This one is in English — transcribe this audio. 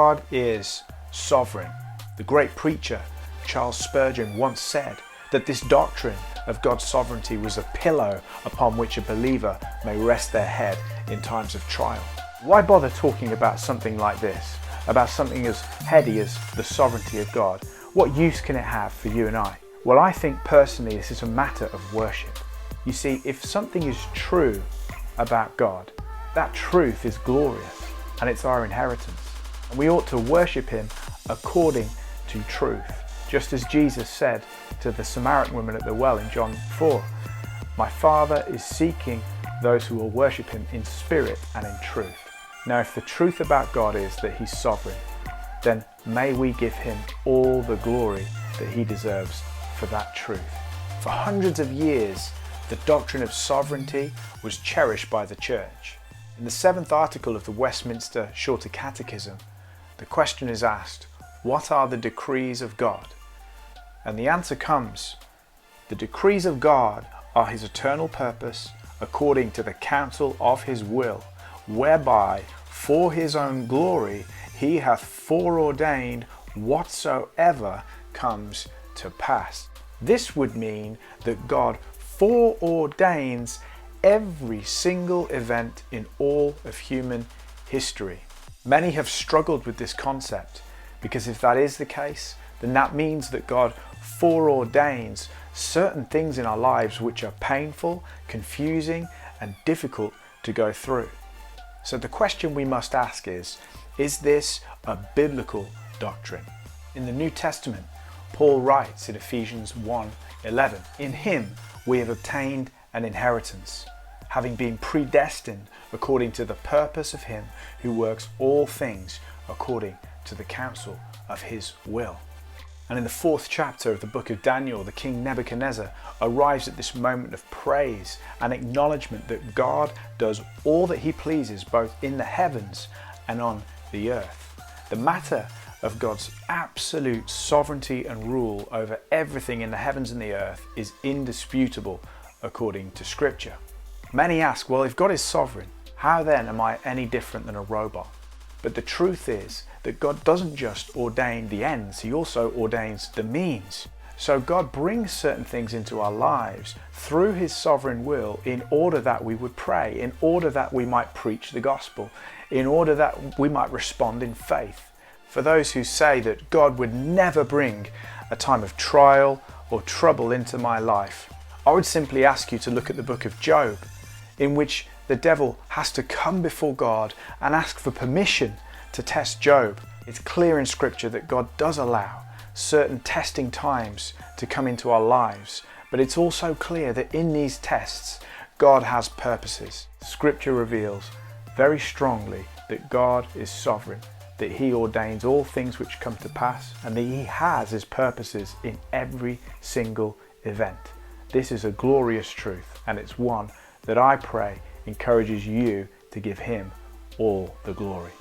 God is sovereign. The great preacher Charles Spurgeon once said that this doctrine of God's sovereignty was a pillow upon which a believer may rest their head in times of trial. Why bother talking about something like this, about something as heady as the sovereignty of God? What use can it have for you and I? Well, I think personally this is a matter of worship. You see, if something is true about God, that truth is glorious and it's our inheritance. And we ought to worship Him according to truth. Just as Jesus said to the Samaritan woman at the well in John 4, "My Father is seeking those who will worship Him in spirit and in truth." Now, if the truth about God is that He's sovereign, then may we give Him all the glory that He deserves for that truth. For hundreds of years, the doctrine of sovereignty was cherished by the Church. In the 7th article of the Westminster Shorter Catechism, the question is asked, what are the decrees of God? And the answer comes, the decrees of God are His eternal purpose according to the counsel of His will, whereby for His own glory He hath foreordained whatsoever comes to pass. This would mean that God foreordains every single event in all of human history. Many have struggled with this concept because if that is the case, then that means that God foreordains certain things in our lives which are painful, confusing, and difficult to go through. So the question we must ask is this a biblical doctrine? In the New Testament, Paul writes in Ephesians 1:11, "In Him we have obtained an inheritance, having been predestined according to the purpose of Him who works all things according to the counsel of His will." And in the 4th chapter of the book of Daniel, the king Nebuchadnezzar arrives at this moment of praise and acknowledgement that God does all that He pleases both in the heavens and on the earth. The matter of God's absolute sovereignty and rule over everything in the heavens and the earth is indisputable according to Scripture. Many ask, well, if God is sovereign, how then am I any different than a robot? But the truth is that God doesn't just ordain the ends, He also ordains the means. So God brings certain things into our lives through His sovereign will in order that we would pray, in order that we might preach the gospel, in order that we might respond in faith. For those who say that God would never bring a time of trial or trouble into my life, I would simply ask you to look at the book of Job, in which the devil has to come before God and ask for permission to test Job. It's clear in Scripture that God does allow certain testing times to come into our lives, but it's also clear that in these tests, God has purposes. Scripture reveals very strongly that God is sovereign, that He ordains all things which come to pass, and that He has His purposes in every single event. This is a glorious truth, and it's one that I pray encourages you to give Him all the glory.